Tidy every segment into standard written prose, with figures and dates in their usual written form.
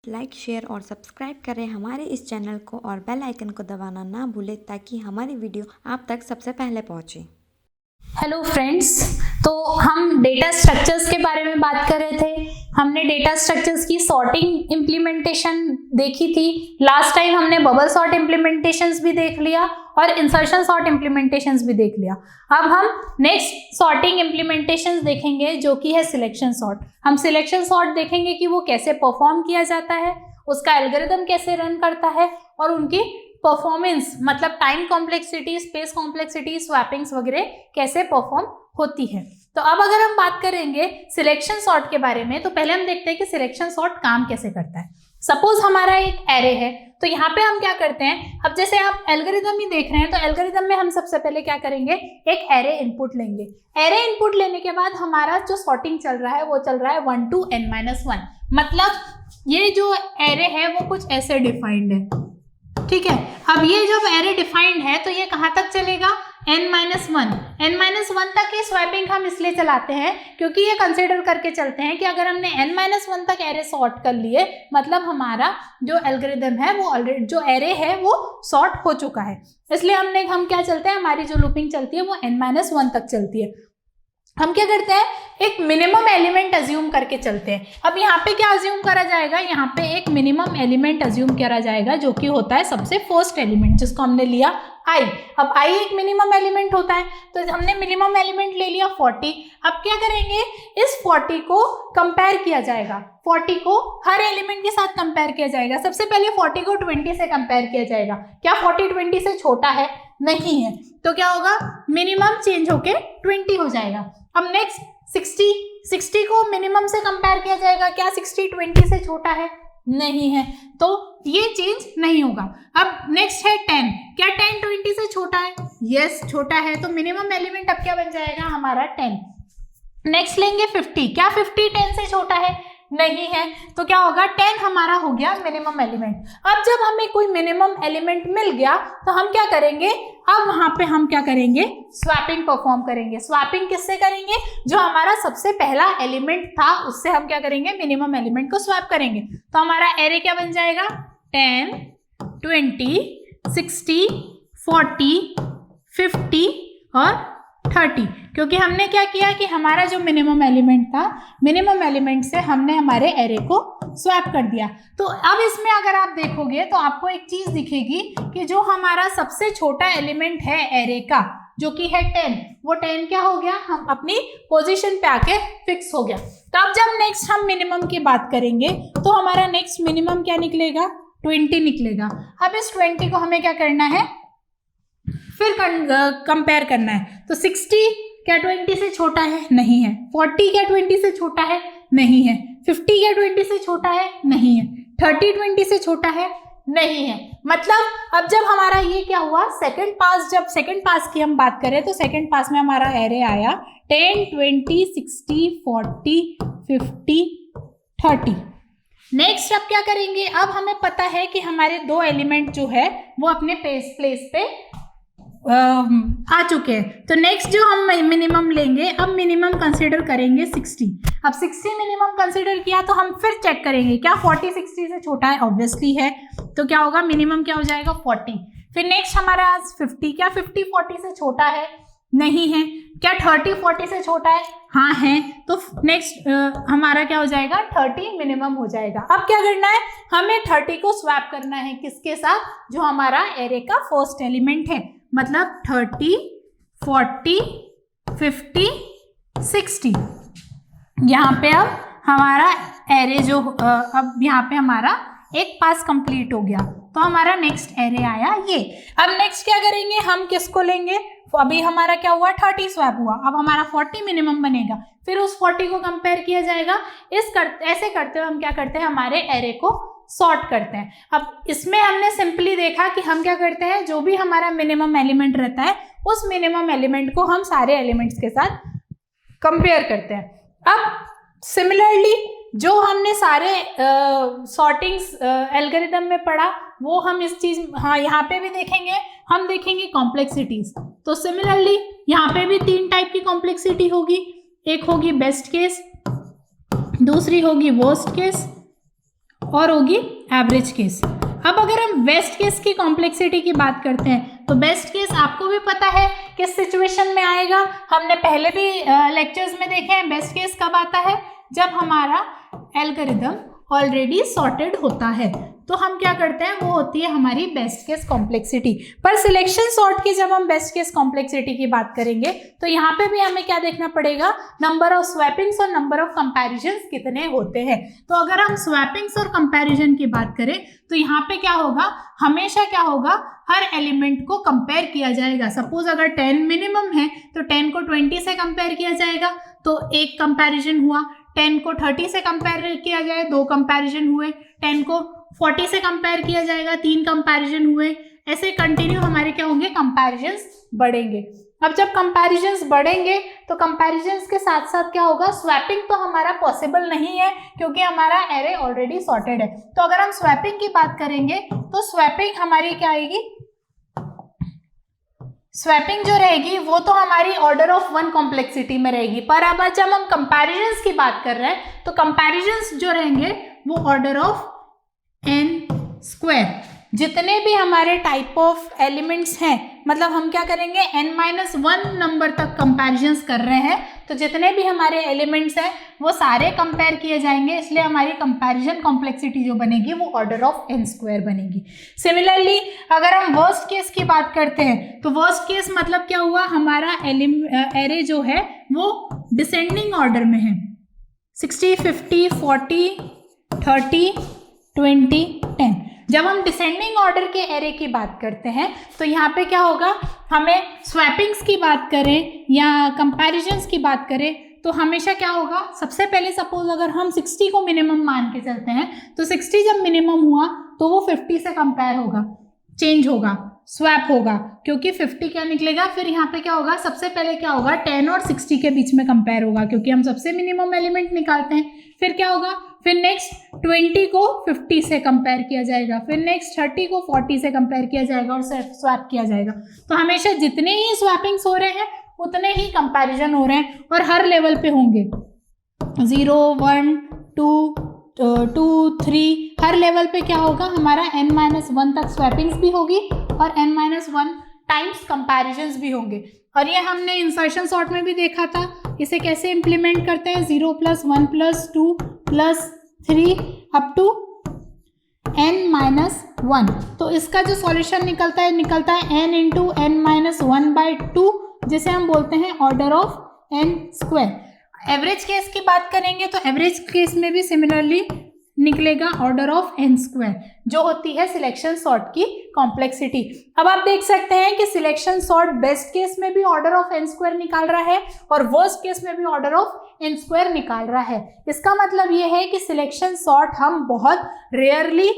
Like, share और subscribe करें हमारे इस चैनल को और बेल आइकन को दबाना ना भूलें ताकि हमारी वीडियो आप तक सबसे पहले पहुंचे। हेलो फ्रेंड्स, तो हम डेटा स्ट्रक्चर्स के बारे में बात कर रहे थे। हमने डेटा स्ट्रक्चर्स की सॉर्टिंग इम्प्लीमेंटेशन देखी थी। लास्ट टाइम हमने बबल सॉर्ट इम्प्लीमेंटेशंस भी देख लिया और इंसर्शन सॉर्ट इम्प्लीमेंटेशंस भी देख लिया। अब हम नेक्स्ट सॉर्टिंग इम्प्लीमेंटेशंस देखेंगे जो कि है सिलेक्शन सॉर्ट। हम सिलेक्शन सॉर्ट देखेंगे कि वो कैसे परफॉर्म किया जाता है, उसका एल्गोरिदम कैसे रन करता है और उनकी परफॉर्मेंस मतलब टाइम कॉम्प्लेक्सिटी, स्पेस कॉम्प्लेक्सिटी, स्वैपिंग्स वगैरह कैसे परफॉर्म होती है। तो अब अगर हम बात करेंगे सिलेक्शन सॉर्ट के बारे में, तो पहले हम देखते हैं कि सिलेक्शन सॉर्ट काम कैसे करता है। सपोज हमारा एक एरे है, तो यहाँ पे हम क्या करते हैं, अब जैसे आप एल्गोरिदम ही देख रहे हैं, तो एल्गोरिदम में हम सबसे पहले क्या करेंगे, एक एरे इनपुट लेंगे। एरे इनपुट लेने के बाद हमारा जो सॉर्टिंग चल रहा है वो चल रहा है 1 to n-1। मतलब ये जो एरे है वो कुछ ऐसे डिफाइंड है, ठीक है। अब ये जब एरे डिफाइंड है तो ये कहाँ तक चलेगा, n-1 तक की स्वैपिंग हम इसलिए चलाते हैं क्योंकि ये कंसिडर करके चलते हैं कि अगर हमने n-1 तक एरे सॉर्ट कर लिए मतलब हमारा जो एल्गोरिदम है वो ऑलरेडी जो एरे है वो सॉर्ट हो चुका है। इसलिए हम क्या चलते हैं, हमारी जो लूपिंग चलती है वो n-1 तक चलती है। हम क्या करते हैं, एक मिनिमम एलिमेंट अज्यूम करके चलते हैं। अब यहाँ पे क्या अज्यूम करा जाएगा, यहाँ पे एक मिनिमम एलिमेंट अज्यूम करा जाएगा जो कि होता है सबसे फर्स्ट एलिमेंट, जिसको हमने लिया i। अब i एक मिनिमम एलिमेंट होता है, तो हमने मिनिमम एलिमेंट ले लिया 40। अब क्या करेंगे, इस 40 को कंपेयर किया जाएगा, 40 को हर एलिमेंट के साथ कंपेयर किया जाएगा। सबसे पहले 40 को 20 से कंपेयर किया जाएगा। क्या 40 20 से छोटा है? नहीं है, तो क्या होगा, मिनिमम चेंज होके 20 हो जाएगा। अब नेक्स्ट 60 को मिनिमम से कंपेयर किया जाएगा। क्या 60 20 से छोटा है? नहीं है, तो ये चेंज नहीं होगा। अब नेक्स्ट है 10। क्या 10 20 से छोटा है? यस, छोटा है, तो मिनिमम एलिमेंट अब क्या बन जाएगा हमारा 10। नेक्स्ट लेंगे 50। क्या 50 10 से छोटा है? नहीं है, तो क्या होगा, 10 हमारा हो गया मिनिमम एलिमेंट। अब जब हमें कोई मिनिमम एलिमेंट मिल गया तो हम क्या करेंगे, अब वहां पे हम क्या करेंगे, स्वैपिंग परफॉर्म करेंगे। स्वैपिंग किससे करेंगे, जो हमारा सबसे पहला एलिमेंट था उससे हम क्या करेंगे, मिनिमम एलिमेंट को स्वैप करेंगे। तो हमारा एरे क्या बन जाएगा, 10 20 60 40 50 और 30। क्योंकि हमने क्या किया कि हमारा जो मिनिमम एलिमेंट था, मिनिमम एलिमेंट से हमने हमारे एरे को स्वैप कर दिया। तो अब इसमें अगर आप देखोगे तो आपको एक चीज दिखेगी कि जो हमारा सबसे छोटा एलिमेंट है एरे का, जो कि है 10, वो 10 क्या हो गया, हम अपनी पोजीशन पे आके फिक्स हो गया। तो अब जब नेक्स्ट हम मिनिमम की बात करेंगे तो हमारा नेक्स्ट मिनिमम क्या निकलेगा, 20 निकलेगा। अब इस 20 को हमें क्या करना है, फिर कंपेयर करना है। तो 60 क्या 20 से छोटा है? नहीं है। 40 क्या 20 से छोटा है? नहीं है। 50 क्या 20 से छोटा है? नहीं है। 30 20 से छोटा है? नहीं है। मतलब अब जब हमारा ये क्या हुआ, सेकंड पास, जब सेकंड पास की हम बात करें तो सेकंड पास में हमारा एरे आया 10 20 60 40 50 30। नेक्स्ट अब क्या करेंगे, अब हमें पता है कि हमारे दो एलिमेंट जो है वो अपने प्लेस पे आ चुके हैं। तो नेक्स्ट जो हम मिनिमम लेंगे, अब मिनिमम कंसीडर करेंगे 60। अब 60 मिनिमम कंसीडर किया तो हम फिर चेक करेंगे, क्या 40 60 से छोटा है? ऑब्वियसली है, तो क्या होगा, मिनिमम क्या हो जाएगा, 40। फिर नेक्स्ट हमारा 50। क्या 50 40 से छोटा है? नहीं है। क्या 30 40 से छोटा है? हाँ है, तो नेक्स्ट हमारा क्या हो जाएगा, 30 मिनिमम हो जाएगा। अब क्या करना है, हमें 30 को स्वैप करना है किसके साथ, जो हमारा एरे का फर्स्ट एलिमेंट है। मतलब 30 40 50 60। यहाँ पे अब हमारा एरे जो अब यहाँ पे हमारा एक पास कंप्लीट हो गया, तो हमारा नेक्स्ट एरे आया ये। अब नेक्स्ट क्या करेंगे, हम किसको लेंगे, अभी हमारा क्या हुआ, 30 स्वैप हुआ, अब हमारा 40 मिनिमम बनेगा। फिर उस 40 को कंपेयर किया जाएगा। ऐसे करते हुए हम क्या करते हैं, हमारे एरे को सॉर्ट करते हैं। अब इसमें हमने सिंपली देखा कि हम क्या करते हैं, जो भी हमारा मिनिमम एलिमेंट रहता है उस मिनिमम एलिमेंट को हम सारे एलिमेंट्स के साथ कंपेयर करते हैं। अब सिमिलरली जो हमने सारे सॉर्टिंग्स एल्गोरिदम में पढ़ा वो हम इस चीज, हाँ यहाँ पे भी देखेंगे, हम देखेंगे कॉम्प्लेक्सिटीज। तो सिमिलरली यहाँ पे भी 3 टाइप की कॉम्प्लेक्सिटी होगी, एक होगी बेस्ट केस, दूसरी होगी वर्स्ट केस और होगी एवरेज केस। अब अगर हम बेस्ट केस की कॉम्प्लेक्सिटी की बात करते हैं तो बेस्ट केस आपको भी पता है किस सिचुएशन में आएगा, हमने पहले भी लेक्चर्स में देखे हैं। बेस्ट केस कब आता है? जब हमारा एल्गोरिदम ऑलरेडी सॉर्टेड होता है, तो हम क्या करते हैं, वो होती है हमारी बेस्ट केस कॉम्प्लेक्सिटी। पर सिलेक्शन सॉर्ट की जब हम बेस्ट केस कॉम्प्लेक्सिटी की बात करेंगे तो यहाँ पे भी हमें क्या देखना पड़ेगा, नंबर ऑफ स्वैपिंग्स और नंबर ऑफ कंपैरिजंस कितने होते हैं। तो अगर हम स्वैपिंग्स और कंपैरिजन की बात करें तो यहाँ पे क्या होगा, हमेशा क्या होगा, हर एलिमेंट को कंपेयर किया जाएगा। सपोज अगर 10 मिनिमम है तो 10 को 20 से कंपेयर किया जाएगा, तो एक कंपैरिजन हुआ। 10 को 30 से कंपेयर किया जाए, 2 कंपैरिजन हुए। 10 को 40 से कंपेयर किया जाएगा, 3 कंपैरिजन हुए। ऐसे कंटिन्यू हमारे क्या होंगे, कंपैरिजन्स बढ़ेंगे। अब जब कंपैरिजन्स बढ़ेंगे तो कंपैरिजन्स के साथ साथ क्या होगा, स्वैपिंग तो हमारा पॉसिबल नहीं है क्योंकि हमारा एरे ऑलरेडी सॉर्टेड है। तो अगर हम स्वैपिंग की बात करेंगे तो स्वैपिंग हमारी क्या आएगी, स्वैपिंग जो रहेगी वो तो हमारी ऑर्डर ऑफ 1 कॉम्प्लेक्सिटी में रहेगी। पर अब जब हम कंपैरिजन्स की बात कर रहे हैं तो कंपैरिजन्स जो रहेंगे वो ऑर्डर ऑफ n²। जितने भी हमारे टाइप ऑफ एलिमेंट्स हैं, मतलब हम क्या करेंगे, n-1 नंबर तक कंपैरिजन्स कर रहे हैं, तो जितने भी हमारे एलिमेंट्स हैं वो सारे कंपेयर किए जाएंगे, इसलिए हमारी कंपैरिजन कॉम्प्लेक्सिटी जो बनेगी वो ऑर्डर ऑफ n² बनेगी। सिमिलरली अगर हम वर्स्ट केस की बात करते हैं तो वर्स्ट केस मतलब क्या हुआ, हमारा एरे जो है वो डिसेंडिंग ऑर्डर में है, 60, 50, 40, 30, 20, 10। जब हम डिसेंडिंग ऑर्डर के एरे की बात करते हैं तो यहाँ पे क्या होगा, हमें स्वैपिंग्स की बात करें या कंपैरिजन्स की बात करें तो हमेशा क्या होगा, सबसे पहले सपोज अगर हम 60 को मिनिमम मान के चलते हैं तो 60 जब मिनिमम हुआ तो वो 50 से कंपेयर होगा, चेंज होगा, स्वैप होगा, क्योंकि 50 क्या निकलेगा, फिर यहाँ पे क्या होगा, सबसे पहले क्या होगा, 10 और 60 के बीच में कंपेयर होगा क्योंकि हम सबसे मिनिमम एलिमेंट निकालते हैं। फिर क्या होगा, फिर नेक्स्ट 20 को 50 से कंपेयर किया जाएगा, फिर नेक्स्ट 30 को 40 से कंपेयर किया जाएगा और स्वैप किया जाएगा। तो हमेशा जितने ही स्वैपिंग्स हो रहे हैं उतने ही कंपैरिजन हो रहे हैं और हर लेवल पे होंगे, 0, 1, 2, 3, हर लेवल पे क्या होगा, हमारा n-1 तक स्वैपिंग्स भी होगी और n-1 टाइम्स कंपैरिजन्स भी होंगे। और ये हमने इंसर्शन सॉर्ट में भी देखा था, इसे कैसे इंप्लीमेंट करते हैं, 0 + 1 + 2 + 3 अप टू n-1। तो इसका जो सॉल्यूशन निकलता है n × n-1/2, जिसे हम बोलते हैं order of n²। Average case की बात करेंगे तो एवरेज केस में भी सिमिलरली निकलेगा ऑर्डर ऑफ n², जो होती है सिलेक्शन सॉर्ट की कॉम्प्लेक्सिटी। अब आप देख सकते हैं कि सिलेक्शन सॉर्ट बेस्ट केस में भी ऑर्डर ऑफ n² निकाल रहा है और वर्स्ट केस में भी ऑर्डर ऑफ n² निकाल रहा है। इसका मतलब ये है कि सिलेक्शन सॉर्ट हम बहुत रेयरली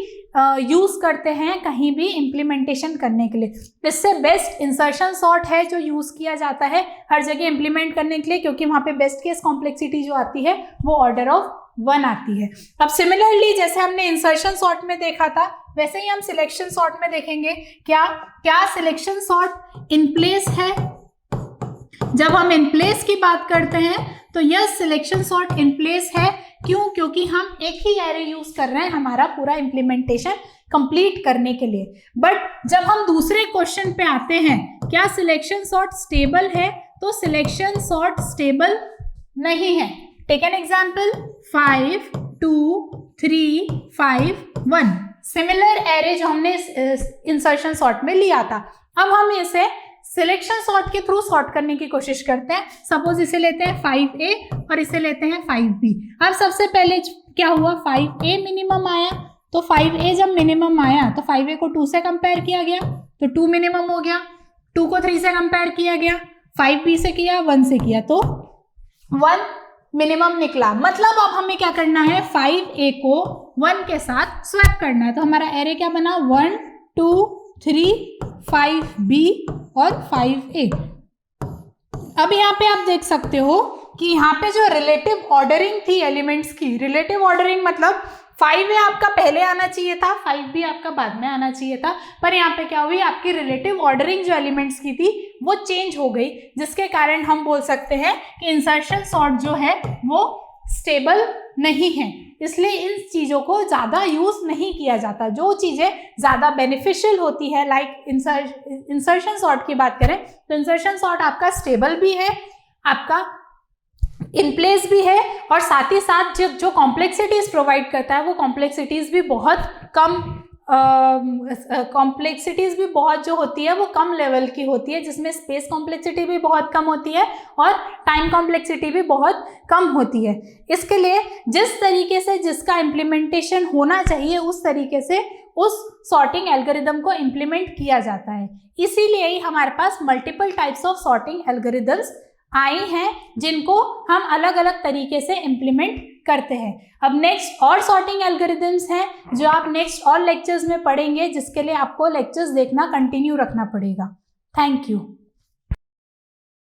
यूज करते हैं कहीं भी इम्प्लीमेंटेशन करने के लिए। इससे बेस्ट इंसर्शन सॉर्ट है जो यूज किया जाता है हर जगह इम्प्लीमेंट करने के लिए, क्योंकि वहाँ पे बेस्ट केस कॉम्प्लेक्सिटी जो आती है वो ऑर्डर ऑफ 1 आती है। अब सिमिलरली जैसे हमने इंसर्शन सॉर्ट में देखा था वैसे ही हम सिलेक्शन सॉर्ट में देखेंगे। क्या सिलेक्शन सॉर्ट इन प्लेस है? जब हम इन प्लेस की बात करते हैं तो yes, selection sort in place है। क्यों? क्योंकि हम एक ही एरे यूज कर रहे हैं हमारा पूरा इम्प्लीमेंटेशन कंप्लीट करने के लिए। बट जब हम दूसरे क्वेश्चन पे आते हैं, क्या सिलेक्शन सॉर्ट स्टेबल है? तो सिलेक्शन सॉर्ट स्टेबल नहीं है। Take an example, 5, 2, 3, 5, 1 similar array जो हमने इंसर्शन सॉर्ट में लिया था। अब हम इसे सिलेक्शन सॉर्ट के थ्रू सॉर्ट करने की कोशिश करते हैं। सपोज इसे लेते हैं 5A और इसे लेते हैं 5B। अब सबसे पहले क्या हुआ, 5A मिनिमम आया, तो 5A जब मिनिमम आया तो 5A को 2 से कंपेयर किया गया तो 2 मिनिमम हो गया, 2 को 3 से कंपेयर किया गया, 5B से किया, 1 से किया तो 1 मिनिमम निकला। मतलब अब हमें क्या करना है, 5A को 1 के साथ स्वैप करना है। तो हमारा एरे क्या बना, 1, 2, 3, 5B और 5A। अब यहाँ पे आप देख सकते हो कि यहाँ पे जो रिलेटिव ऑर्डरिंग थी एलिमेंट्स की, रिलेटिव ऑर्डरिंग मतलब 5A आपका पहले आना चाहिए था, 5B आपका बाद में आना चाहिए था, पर यहाँ पे क्या हुई, आपकी रिलेटिव ऑर्डरिंग जो एलिमेंट्स की थी वो चेंज हो गई, जिसके कारण हम बोल सकते हैं कि इंसर्शन सॉर्ट जो है वो स्टेबल नहीं है। इसलिए इन चीज़ों को ज़्यादा यूज़ नहीं किया जाता। जो चीज़ें ज़्यादा बेनिफिशियल होती है, लाइक इंसर्शन सॉर्ट की बात करें तो इंसर्शन सॉर्ट आपका स्टेबल भी है, आपका इन प्लेस भी है, और साथ ही साथ जो कॉम्प्लेक्सिटीज प्रोवाइड करता है वो कॉम्प्लेक्सिटीज भी बहुत कम, कॉम्प्लेक्सिटीज भी बहुत जो होती है वो कम लेवल की होती है, जिसमें स्पेस कॉम्प्लेक्सिटी भी बहुत कम होती है और टाइम कॉम्प्लेक्सिटी भी बहुत कम होती है। इसके लिए जिस तरीके से जिसका इम्प्लीमेंटेशन होना चाहिए उस तरीके से उस सॉर्टिंग एल्गोरिदम को इम्प्लीमेंट किया जाता है। इसीलिए ही हमारे पास multiple types of sorting algorithms आई हैं, जिनको हम अलग अलग तरीके से इम्प्लीमेंट करते हैं। अब नेक्स्ट और सॉर्टिंग एल्गोरिदम्स हैं जो आप नेक्स्ट और लेक्चर्स में पढ़ेंगे, जिसके लिए आपको लेक्चर्स देखना कंटिन्यू रखना पड़ेगा। Thank you.